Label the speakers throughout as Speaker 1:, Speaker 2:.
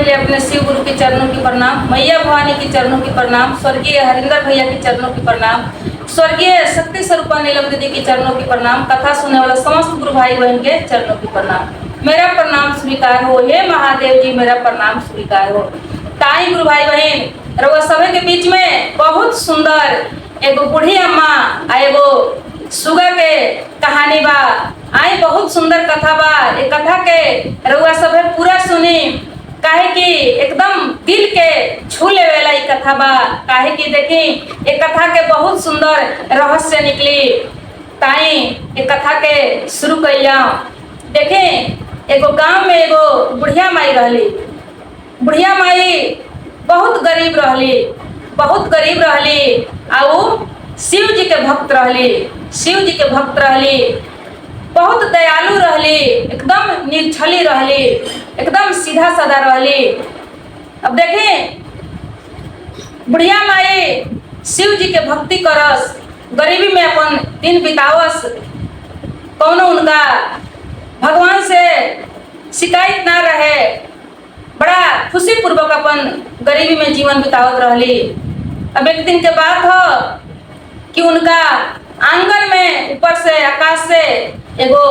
Speaker 1: पहले अपने शिव गुरु के चरणों की प्रणाम, मैया भवानी के चरणों की प्रणाम, स्वर्गीय हरिंदर भैया के चरणों की प्रणाम, स्वर्गीय शक्ति स्वरूपा नीलम दीदी के चरणों की प्रणाम, कथा सुनने वाला समस्त गुरु भाई बहन के चरणों की प्रणाम। मेरा प्रणाम स्वीकार हो, हे महादेव जी मेरा प्रणाम स्वीकार हो। ताई गुरु भाई बहन रउआ सभे के बीच में बहुत सुंदर एगो बूढ़ी अम्मा आ एगो सुगा के कहानी बा। आई बहुत सुंदर कथा बा। ये कथा के रउआ सभे पूरा सुनी, काहे कि एकदम दिल के छू लेवेला ये कथा बा। काहे कि देखी ये कथा के बहुत सुंदर रहस्य निकली। ताई ये कथा के शुरू कइला। देखे एगो गांव में एगो बुढ़िया माई रहली। बुढ़िया माई बहुत गरीब रहली, बहुत गरीब रहली। आउ शिव जी के भक्त रहली, शिव जी के भक्त रहली, बहुत दयालु रहली, एकदम निर्छली रहली, एकदम सीधा साधा रहली। अब देखें बुढ़िया माई शिव जी के भक्ति करस, गरीबी में अपन दिन बितावस, कौनो उनका भगवान से शिकायत ना रहे, बड़ा खुशी पूर्वक अपन गरीबी में जीवन बितावत रहली। अब एक दिन के बात हो कि उनका आंगन में ऊपर से आकाश से एगो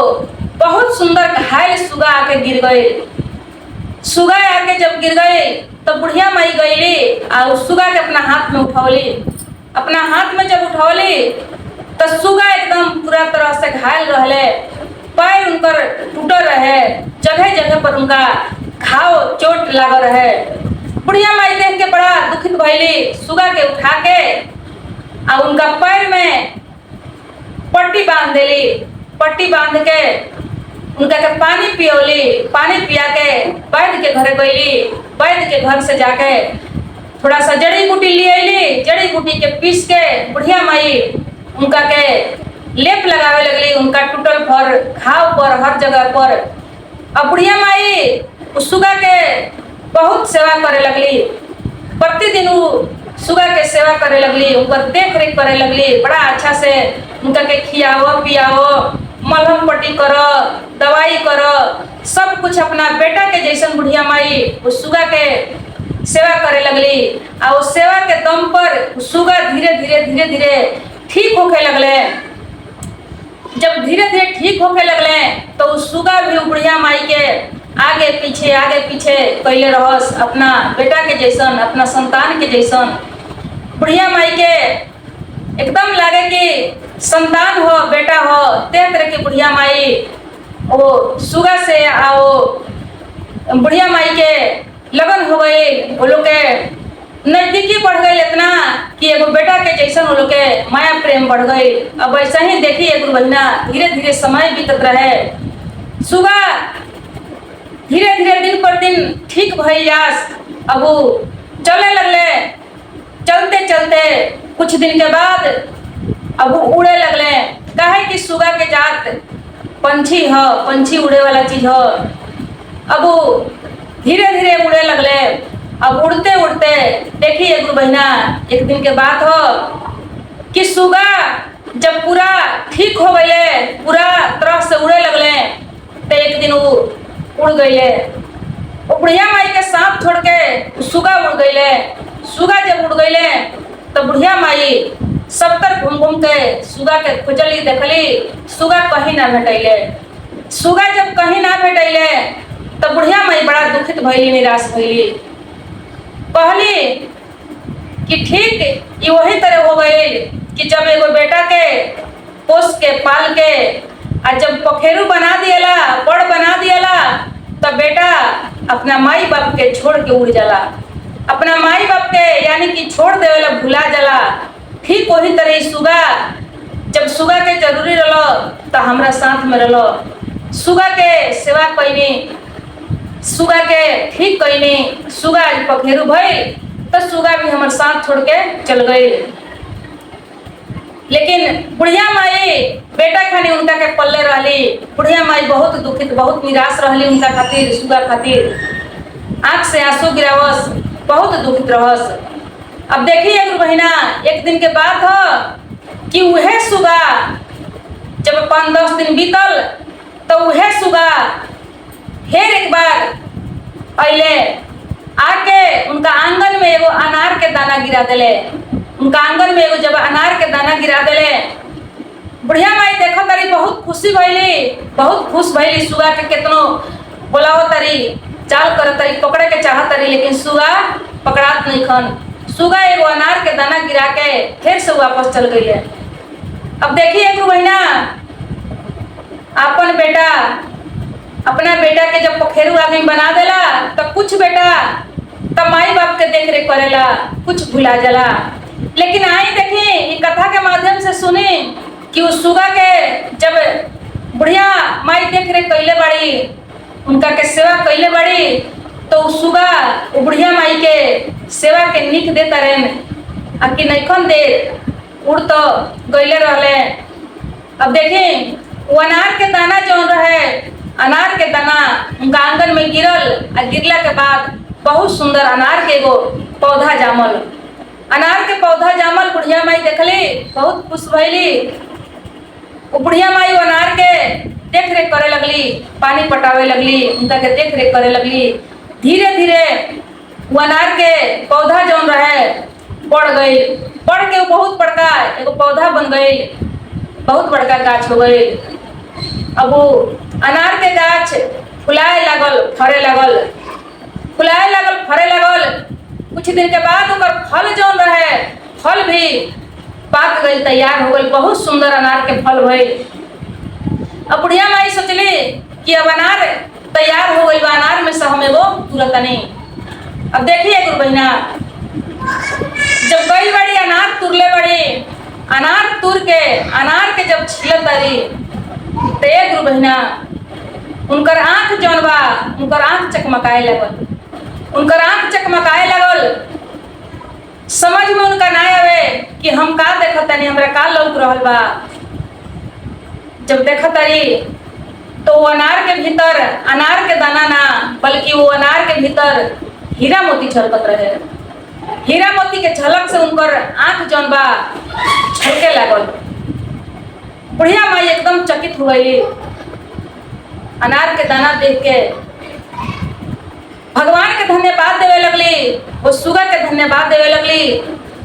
Speaker 1: बहुत सुंदर घायल सुगा आके गिर गई। सुगा आके जब गिर गई तो बुढ़िया माई गईली और उस सुगा के अपना हाथ में उठौली। अपना हाथ में जब उठौली तो सुगा एकदम पूरा तरह से घायल रहले, पैर उनकर टूटल रहे, जगह जगह पर उनका घाव चोट लागल रहे। बुढ़िया माई देख के बड़ा दुखित भइली। सुगा के उठा के और उनका पैर में पट्टी बांध देली। पट्टी बांध के उनका के पानी पियोली। पानी पिया के वैद्य के घर गईली। वैद्य के घर से जाके थोड़ा सा जड़ी बूटी ले अली। जड़ी बूटी के पीस के बुढ़िया माई उनका के लेप लगावे लगली, उनका टूटल पर घाव पर हर जगह पर। अब बुढ़िया माई उस सुगा के बहुत सेवा करे लगली। प्रतिदिन वो सुगा के सेवा करे लगली, उनकर देख रेख करे लगली। बड़ा अच्छा से उनका के खियावो पियावो, मलहम पट्टी करो, दवाई करो, सब कुछ अपना बेटा के जैसन बुढ़िया माई उस सुगा के सेवा करे लगली। और उस सेवा के दम पर सुगा धीरे धीरे धीरे धीरे ठीक होके लगले। जब धीरे धीरे ठीक होके लगले तो उस सुगा भी बुढ़िया माई के आगे पीछे कैले रहस, अपना बेटा के जैसन, अपना संतान के जैसन। बुढ़िया माई के एकदम लागे कि संतान हो, बेटा हो। तेह तरह की बुढ़िया माई वो सुगा से आओ बुढ़िया माई के लगन हो गई। वो लोग के नजदीकी बढ़ गई इतना कि एगो बेटा के जैसन वो लोग के माया प्रेम बढ़ गई। अब ऐसा ही देखी एगो बहिना धीरे धीरे समय बीतत रहे। सुगा धीरे धीरे दिन पर दिन ठीक भई जास। अब वो चले लगले। चलते चलते कुछ दिन के बाद अब वो उड़े लगले। काहे कि सुगा के जात पंछी हो, पंछी उड़े वाला चीज हो। अब वो धीरे धीरे उड़े लगले। अब उड़ते उड़ते देखिए गुरु बहिना एक दिन के बात हो कि सुगा जब पूरा ठीक हो गए, पूरा तरह से उड़े लगले, तो एक दिन वो उड़ गए। वो बुढ़िया माई के सांप छोड़ के सुगा उड़ गए। सुगा जब उड़ गए तो बुढ़िया माई सब तरफ घूम घूम के सुगा के खोजली, देखली, सुगा कहीं ना भेटैले। सुगा जब कहीं ना भेटैले तो बुढ़िया माई बड़ा दुखित भइली, निराश भइली। कहली कि ठीक ये वही तरह हो गई कि जब एगो बेटा के पोस के पाल के और जब पखेरु बना दिएला, बड़ बना दिएला, तब बेटा अपना माई बाप के छोड़ के उड़ जाला। अपना माई बाप के यानी कि छोड़ देवेला, भुला जाला। ठीक वही तरह सुगा जब सुगा के जरूरी रहो तो हमरा साथ में रहो। सुगा के सेवा कैनी, सुगा के ठीक कैनी। सुगा पखेरु भइल तो सुगा भी हमारे साथ छोड़ के चल गई। लेकिन बुढ़िया माई बेटा खानी उनका के पल्ले रहली। बुढ़िया माई बहुत दुखित, बहुत निराश रहली उनका खातिर, सुगा खातिर। आंख से आंसू गिरावस, बहुत दुखित रहस। अब देखिए गुरु बहिना एक दिन के बात हो कि वह सुगा जब 5-10 दिन बीतल तो वह सुगा फिर एक बार अइले। उनका आंगन में एगो अनार के दाना गिरा दिले। उनका आंगन में एगो जब अनार के दाना गिरा दिले, बुढ़िया माई देखो तारी बहुत खुशी भइली, बहुत खुश भइली। सुगा के कितनो बोलाओ तारी, चाल कर तारी, पकड़े के चाह तारी, लेकिन सुगा पकड़ात नहीं खन। सुगा एगो अनार के दाना गिरा के फिर से वापस चल गई। अब देखिए एक महीना अपन बेटा अपना बेटा के जब पोखेरू आदमी बना देला तो कुछ बेटा तब माई बाप के देख रेख करेला, कुछ भुला जाला। लेकिन आई देखी ये कथा के माध्यम से सुनी कि उस सुगा के जब बुढ़िया माई देख रेख कैले बड़ी, उनका के सेवा कैले बड़ी, तो उस सुगा वो बुढ़िया माई के सेवा के निक देता रहन आ कि नैखन दे उड़ तो गईले रहले। अब देखी वो अनार के दाना जो रहे, अनार के दाना उनका आंगन में गिरल आ गिरला के बाद बहुत सुंदर अनार के एगो पौधा जामल। अनार के पौधा जामल, बुढ़िया माई देखली, बहुत खुश भइली। वो बुढ़िया माई वो अनार के देख रेख करे लगली, पानी पटावे लगली, उनका के देख रेख करे लगली। धीरे धीरे वो अनार के पौधा जो रहे बढ़ गई, बढ़ के वो बहुत बड़का एगो पौधा बन गई, बहुत बड़का गाछ हो गई। अब वो अनार के गाछ फुलाए लागल, फरे लागल, फुलाए लागल, फरे लागल। कुछ दिन के बाद ओकर फल जो रहे, फल भी पाक गई, तैयार हो गई, बहुत सुंदर अनार के फल भइल। अब बुढ़िया माई सोचली कि अब अनार तैयार हो गई, अनार में से हम एगो तुरंत नहीं। अब देखिए गुरु बहिना, जब गई बड़ी अनार तुरले बड़ी, अनार तुर के अनार के जब छिलत तारी तो एक गुरु बहिना उनकर आंख जौन बा, उनकर आंख चकमकाए लगल, उनकर आंख चकमकाए लगल। समझ में उनका ना आवे कि हम का देखत तानी, हमरा का लौक रहल बा। जब देखत तारी तो वो अनार के भीतर अनार के दाना ना, बल्कि वो अनार के भीतर हीरा मोती झलकत रहे। हीरा मोती के झलक से उनकर आंख जौन बा छलके लागल। बुढ़िया माई एकदम चकित हो गई। अनार के दाना देख के भगवान के धन्यवाद देवे लगली, वो सुगा के धन्यवाद देवे लगली।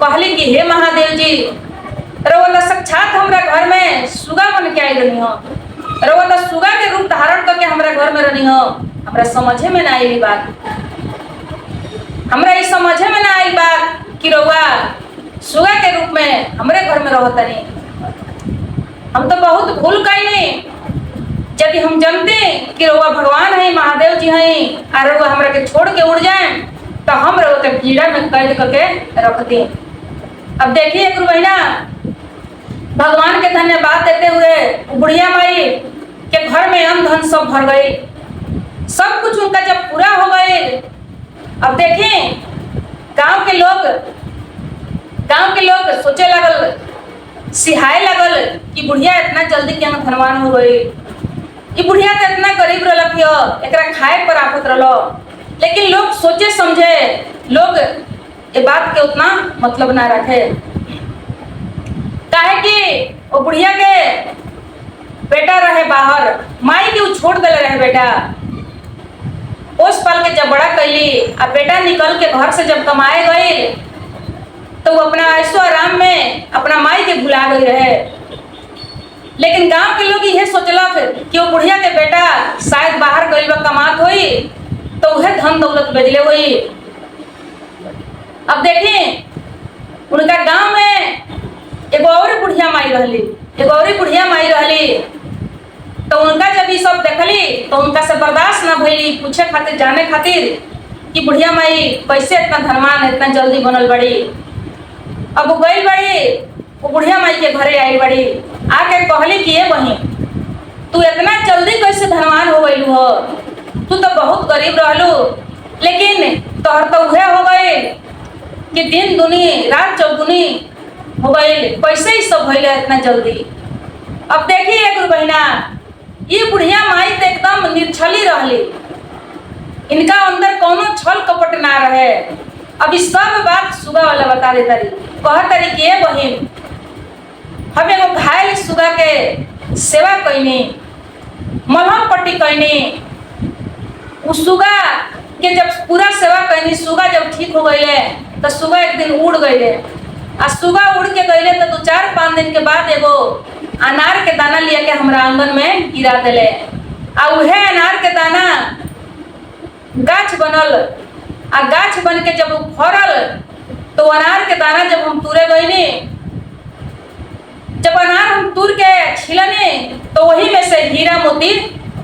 Speaker 1: कहली कि हे महादेव जी, रउआ साक्षात हमरा घर में सुगा बन के आई रही हो, रउआ सुगा के रूप धारण करके हमरा घर में रही हो। हमरा समझे में ना आई बात, हमरा ये समझे में ना आई बात कि रउआ सुगा के रूप में हमरे घर में रहतनी। हम तो बहुत भूल कैनी। यदि हम जानते कि रउआ भगवान है, महादेव जी हैं, और रउआ हमरा के छोड़ के उड़ जाए तो हम रउआ के कीड़ा में कैद करके रख दी। अब देखिए गुरु बहिना, भगवान के धन्यवाद देते हुए बुढ़िया माई के घर में अन्न धन सब भर गई। सब कुछ उनका जब पूरा हो गए, अब देखिए गांव के लोग सोचे लगल, सिहाए लगल कि बुढ़िया इतना जल्दी क्या धनवान हो गई, ये बुढ़िया तो इतना गरीब रहलक हो, एकरा खाए पर आफत रहलो। लेकिन लोग सोचे समझे, लोग ये बात के उतना मतलब ना रखे। काहे कि वो बुढ़िया के बेटा रहे बाहर, माई के छोड़ दे रहे बेटा। पोस पाल के जब बड़ा कैली, अब बेटा निकल के घर से जब कमाए गई तो वो अपना ऐशो आराम में अपना माई के भुला गई रहे। लेकिन गांव के लोग यह सोचलक कि वो बुढ़िया के बेटा शायद बाहर गई बा कमात हुई तो वह धन दौलत बेचले हुई। अब देखिए उनका गांव में एगो और बुढ़िया माई रहली, एगो और बुढ़िया माई रहली। तो उनका जब ये सब देखली तो उनका से बर्दाश्त ना भइली, पूछे खातिर, जाने खातिर कि बुढ़िया माई कैसे इतना धनवान, इतना जल्दी बनल बड़ी। अब वो गई बड़ी, वो बुढ़िया माई के घरे आई बड़ी, आके कहली कि ये बहिन, तू इतना जल्दी कैसे धनवान हो गई हो, तू तो बहुत गरीब रहलू, लेकिन तोहर तो वह हो गए कि दिन दुनी रात चौगुनी हो गई, कैसे ही सब भइल इतना जल्दी। अब देखिए गुरु बहिना, ये बुढ़िया माई तो एकदम निर्छली रहली, इनका अंदर कोनो छल कपट ना रहे। अब इस सब बात सुगा वाला बता देता रही, कह तरी कि ये बहिन, हम एगो घायल सुगा के सेवा कैनी, मलहम पट्टी कैनी, उस सुगा के जब पूरा सेवा कैनी, सुगा जब ठीक हो गईले तो सुगा एक दिन उड़ गईले। आ सुगा उड़ के गईले तो 2-4-5 दिन के बाद एगो अनार के दाना लिया के हमरा आंगन में गिरा दिले। आ उहे अनार के दाना गाछ बनल। आ गाछ बन के जब फरल तो अनार के दाना जब हम तुरे गईनी, जब अनार हम तुर के छिलनी तो वही में से हीरा मोती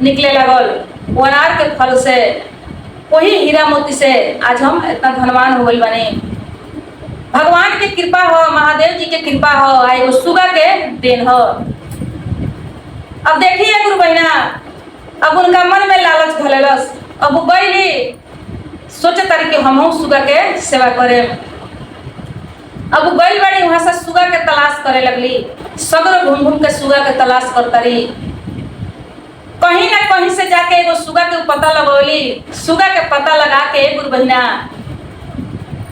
Speaker 1: निकले लगल। वो अनार के फल से, वही हीरा मोती से आज हम इतना धनवान हो गए बने। भगवान की कृपा हो, महादेव जी की कृपा हो, आ एगो सुगा के देन हो। अब देखिए गुरु बहिना, अब उनका मन में लालच घलेलस। अब वो गईली सोचे तारी कि हम सुगा के सेवा करे। अब वो गई बड़ी वहां से सुगा के तलाश करे लगली। सगरो घूम घूम के सुगा के तलाश करता रही। कहीं ना कहीं से जाके एगो सुगा के पता लगौली। सुगा के पता लगा के गुरु बहिना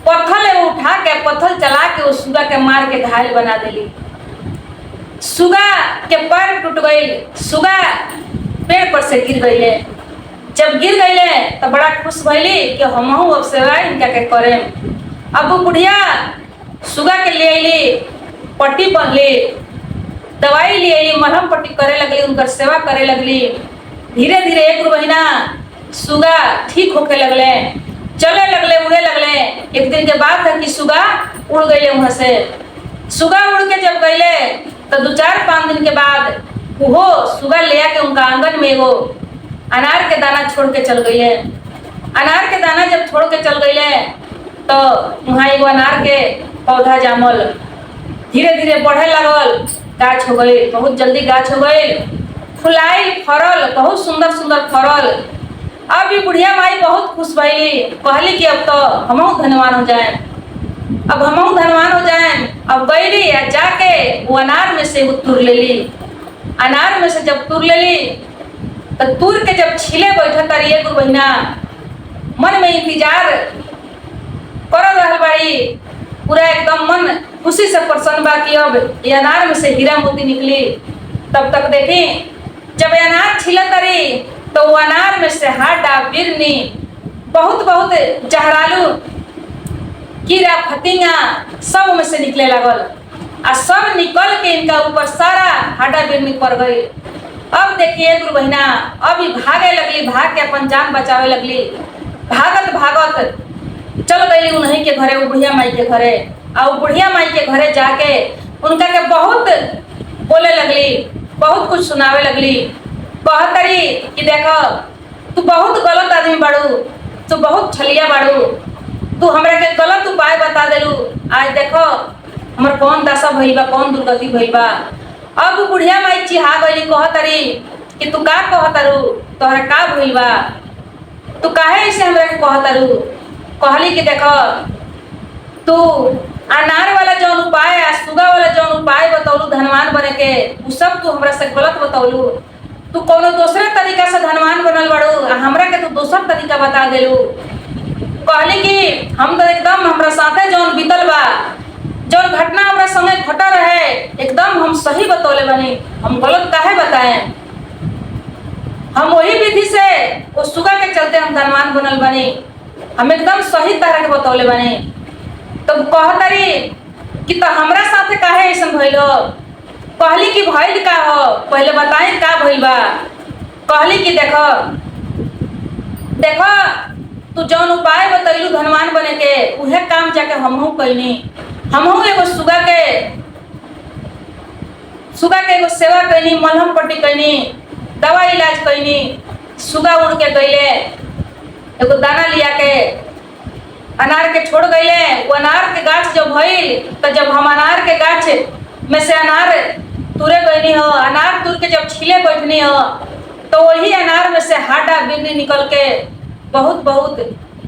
Speaker 1: पत्थर उठा के, पत्थर चला के उस सुगा के मार के घायल बना देली। सुगा के पैर टूट गई। सुगा पेड़ पर से गिर गईले। जब गिर गईले तो बड़ा खुश भइली कि हमहू अब सेवा इनका के करे। अब वो बुढ़िया सुगा के ले आईली, पट्टी पहनली, दवाई ले आईली, मलहम पट्टी करे लगली, उनकर सेवा करे लगली। धीरे धीरे एक महीना सुगा ठीक होके लगले, चले लगले, उड़े लगले। एक दिन के बाद था कि सुगा उड़ गईले वहां से। सुगा उड़ के जब गईले तो 2-4-5 दिन के बाद वो सुगा ले आके उनका आंगन में एगो अनार के दाना छोड़ के चल गईले। अनार के दाना जब छोड़ के चल गईले तो वहाँ एगो अनार के पौधा जामल, धीरे धीरे बढ़े लगल, गाछ हो गई, बहुत जल्दी गाछ हो गई, फुलाइल, फरल, बहुत सुंदर सुंदर फरल। अब ये बुढ़िया माई बहुत खुश भइली, कहली कि अब तो हमहू धनवान हो जाए, अब हमहू धनवान हो जाए। अब गईली जाके वो अनार में से वो तुर लेली। अनार में से जब तुर लेली तो तुर के जब छिले बैठा तारी गुरु बहिना, मन में इंतजार कर रहल बाड़ी, पूरा एकदम मन खुशी से प्रसन्न बा कि अब ये अनार में से हीरा मोती निकली। तब तक देखी जब अनार छिला तारी तो वो अनार में से हाडा, बिरनी, बहुत बहुत जहरालू कीड़ा फतिंगा सब में से निकले लगल। आ सब निकल के इनका ऊपर सारा हाडा बिरनी पड़ गई। अब देखिए गुरु बहिना, अब भागे लगली, भाग के अपन जान बचावे लगली। भागत भागत चल गई उन्हीं के घरे, वो बुढ़िया माई के घरे। और बुढ़िया माई के घरे जाके उनका के बहुत बोले लगली, बहुत कुछ सुनावे लगली। कहतरी कि देखो तू बहुत गलत आदमी बाड़ू, तू बहुत छलिया बाड़ू, तू हमरा के गलत उपाय बता देलू। आज देखो हमर कौन दशा भइल बा, कौन दुर्गति भइल बा। अब बुढ़िया माई चिहा गईली, कहतरी कि तू का कहतरू, तोहरा का भइल बा, तू काहे ऐसे हमरा के कहतरू। कहली कि देखो तू अनार वाला जौन उपाय, सुगा वाला जौन उपाय बतौलू धनवान बने के, उ सब तू हमरा से गलत बतौलू। तू कोनो दूसरे तरीका से धनवान बनल बाड़ू, हमरा के तू दूसर तरीका बता देलू। कहली कि हम तो एकदम हमरा साथे जौन बीतल बा, जौन घटना हमरा संगे घटा रहे, एकदम हम सही बतौले बनी, हम गलत काहे बताए। हम वही विधि से वो सुगा के चलते हम धनवान बनल बनी, हम एकदम सही तरह के बतौले बनी। तो कहतरी कि तो हमरा साथे काहे ऐसा भइल हो। कहली कि भइल का हो, पहले बताई का भइल बा। कहली कि देखो देखो तू जौन उपाय बतैलू धनवान बने के, उहे काम जाके हमहू कैनी। हमहू एगो सुगा के एगो सेवा कैनी, मलहम पट्टी कैनी, दवा इलाज कैनी। सुगा उड़ के गईले, एगो दाना लिया के अनार के छोड़ गईले। वो अनार के गाछ जब भइल तो जब हम अनार के गाछ में से अनार तुरे गईनी हो, अनार तुर के जब छिले बैठनी हो तो वही अनार में से हाडा बिरनी निकल के, बहुत बहुत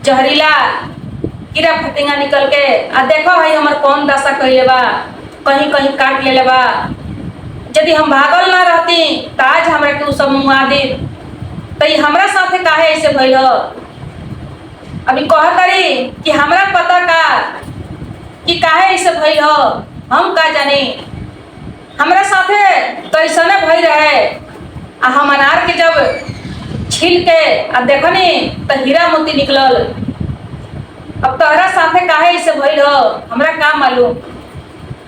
Speaker 1: जहरीला कीड़ा फतिंगा निकल के। आ देखो भाई हमर कौन दशा कइले बा, कहीं कहीं काट लेले बा। यदि हम भागल ना रहती तो आज हमरा के उ सब मुआ दी। तो ये हमरा साथे काहे ऐसे भइल हो। अभी कहतरी कि हमरा पता का कि काहे ऐसे भइल हो, हम का जानी। हमरा साथे तो ऐसा भइल रहे। आ हम अनार के जब छील के आ देखनी तो हीरा मोती निकलल। अब अब तोहरा साथे काहे ऐसे भइल हो हमरा का मालूम।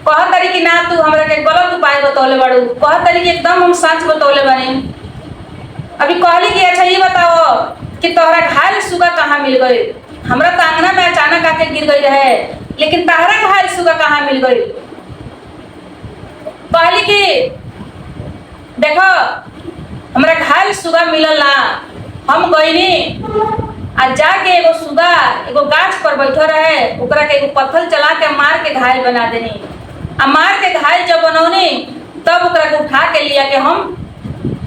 Speaker 1: कह तरी कि ना तू हमरा के गलत उपाय बतौले बाड़ू, कह तरी कि एकदम हम सच बतौले बानी। अभी कहली कि अच्छा ये बताओ कि तोहरा घायल सुगा कहाँ मिल गई। हमरा तो आंगना में अचानक आके गिर गई रहे, लेकिन तोहरा घायल सुगा कहाँ मिल गई। कहली कि देखो हमरा घायल सुगा मिलल ना, हम गईनी आ जाके एगो सुगा एगो गाछ पर बैठो रहे, ओकरा के एगो पत्थर चला के मार के घायल बना देनी। आ मार के घायल जब बनौनी तब ओकरा के उठा के लिया के हम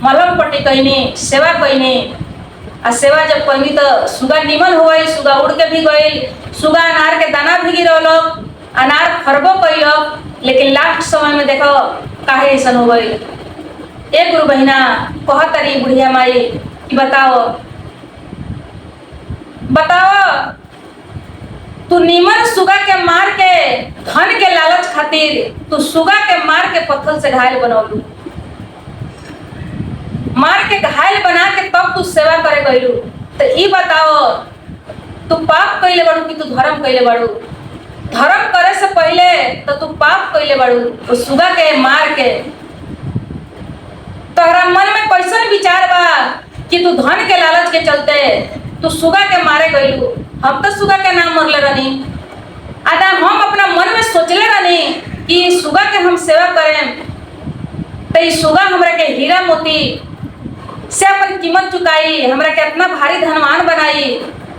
Speaker 1: मलहम पट्टी कईनी, सेवा कईनी। आ सेवा जब कईनी तो सुगा निमन हो गई, सुगा उड़ के भी गई, सुगा अनार के दाना भी गिरौलक, अनार फरबो कैलक, लेकिन लास्ट समय में देखो काहे ऐसा हो गई। एक गुरु बहिना कह तरी बुढ़िया माई कि बताओ तू नीमन सुगा के मार के धन के लालच खातिर तू सुगा के मार के पत्थर से घायल बनौलू, मार के घायल बना के तब तू सेवा करे गईलू। तो ई बताओ तू पाप कइले बाड़ू कि तू धर्म कइले बाड़ू। धर्म करे से पहले तो तू पाप कइले बाड़ू, तो सुगा के मार के। तोहरा मन में कैसन विचार बा कि तू धन के लालच के चलते तू सुगा के मारे गईलू। हम तो सुगा के नाम मरले रहनी, आदा हम अपना मन में सोचले रहनी कि सुगा के हम सेवा करें तो ये सुगा हमरा के हीरा मोती से अपन कीमत चुकाई, हमरा के इतना भारी धनवान बनाई।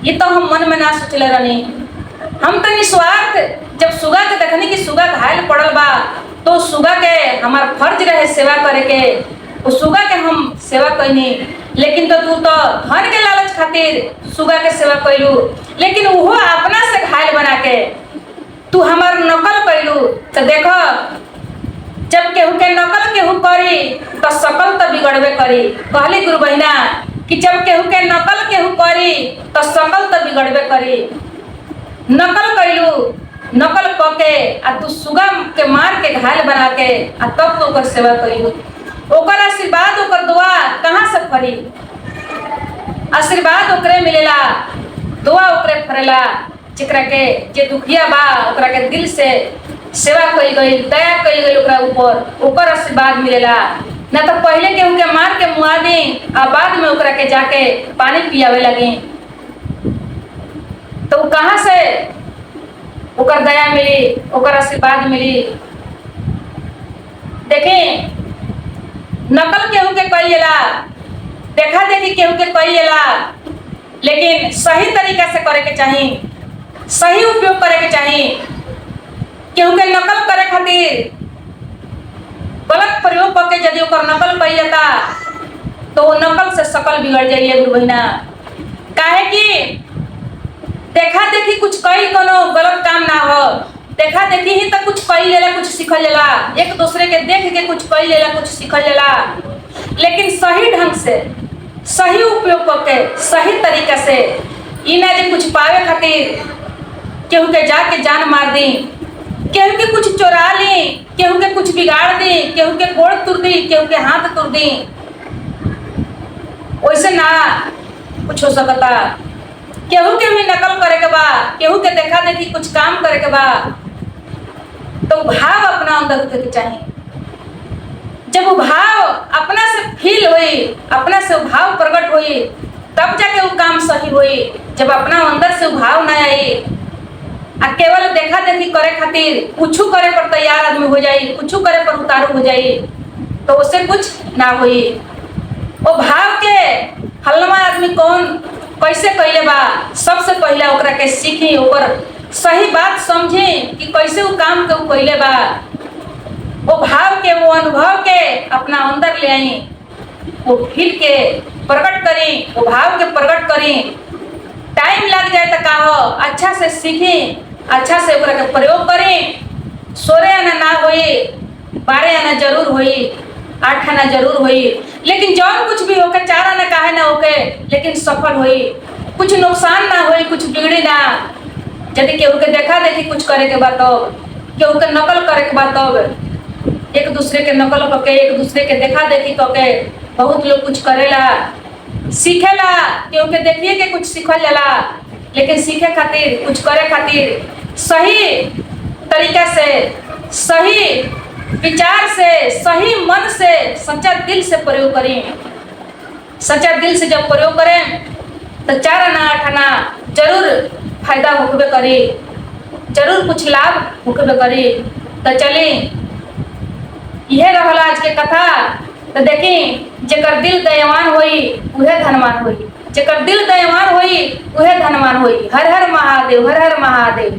Speaker 1: ये तो हम मन में ना सोचले रहनी। हम तो निस्वार्थ जब सुगा के देखनी कि सुगा घायल पड़ल बा तो सुगा के हमार फर्ज रहे सेवा करे के, वो सुगा के हम सेवा कईनी। लेकिन तो तू तो धन के लालच खातिर सुगा के सेवा कइलू, लेकिन वो अपना से घायल बना के तू हमार नकल कइलू। तो देखो जब केहू के नकल केहू करी तो शकल तो बिगड़बे करी। कहली गुरु बहिना कि जब केहू के नकल केहू करी तो शकल तो बिगड़बे करी। नकल कइलू, नकल क के आ तू सुगा के मार के घायल बना के आ तब तो ओकर सेवा कइलू। ओकर आशीर्वाद ओकर दुआ कहाँ से फरी। आशीर्वाद ओकरे मिलेला, दुआ ओकरे फरेला जेकरा के जे दुखिया बा ओकरा के दिल से सेवा कइल गई, दया कइल गई ओकरा ऊपर, ओकर आशीर्वाद मिलेला। ना तो पहले केहू के मार के मुआ दी आ बाद में ओकरा के जाके पानी पियावे लगी तो कहाँ से ओकर दया मिली, ओकर आशीर्वाद मिली। देखें नकल केहू के कइल जाला, देखा देखी केहू के कइल जाला, लेकिन सही तरीका से करे के चाही, सही उपयोग करे के चाही। केहू के नकल करे खातिर गलत प्रयोग करके यदि ओकर नकल कइल जाता तो वो नकल से शकल बिगड़ जाइए गुरु बहिना। काहे कि देखा देखी कुछ कई कोनो गलत काम ना हो, देखा देखी ही तो कुछ कइल जाला, कुछ सीखल जाला, एक दूसरे के देख के कुछ कइल जाला, कुछ सीखल जाला। लेकिन सही ढंग से सही उपयोग करके सही तरीका से ई ना जे कुछ पावे खातिर केहू के जाके जान मार दी, केहू के कुछ चोरा ली, केहू के कुछ बिगाड़ दी, केहू के गोड़ तुर दी, केहू के हाथ तुर दी। वैसे ना कुछ हो सकता। केहू के भी नकल करे के बा, केहू के देखा देखी कुछ काम करे के बा तो भाव अपना अंदर उठे के चाहिए। जब वो भाव अपना से फील हुई, अपना से भाव प्रकट हुई तब जाके वो काम सही हुई। जब अपना अंदर से भाव ना आई आ केवल देखा देखी करे खातिर कुछ करे पर तैयार आदमी हो जाई, कुछ करे पर उतारू हो जाई तो उससे कुछ ना हुई। वो भाव के हलवा आदमी कौन कैसे कइले बा, सबसे पहले ओकरा के सीखी, ओकर सही बात समझी कि कैसे वो काम के वो कइले बा। वो भाव के वो अनुभव के अपना अंदर ले आई, वो फील के प्रकट करी, वो भाव के प्रकट करी। टाइम लग जाए तो का हो, अच्छा से सीखी, अच्छा से ओकरा के प्रयोग करी। 16 आना ना होई, 12 आना जरूर होई, 8 आना जरूर होई, लेकिन जौन कुछ भी होके 4 आना काहे ना होके लेकिन सफल होई, कुछ नुकसान ना होई, कुछ बिगड़ी ना। यदि केहू के देखा देखी कुछ करे के बा तब, केहू के नकल करे के बा तब, एक दूसरे के नकल करके, एक दूसरे के देखा देखी करके बहुत लोग कुछ करेला, सीखेला, केहू के देखिए के कुछ सीखल जाला, लेकिन सीखे खातिर, कुछ करे खातिर सही तरीका से, सही विचार से, सही मन से, सच्चा दिल से प्रयोग करें। सच्चा दिल से जब प्रयोग करें तो 4 आना 8 आना जरूर फायदा होबे करी, जरूर कुछ लाभ होबे करी। तो चली यह रहल आज के कथा। तो देखी जेकर दिल दयावान होई उहे धनवान होई, जेकर दिल दयावान होई उहे धनवान होई। हर हर महादेव, हर हर महादेव।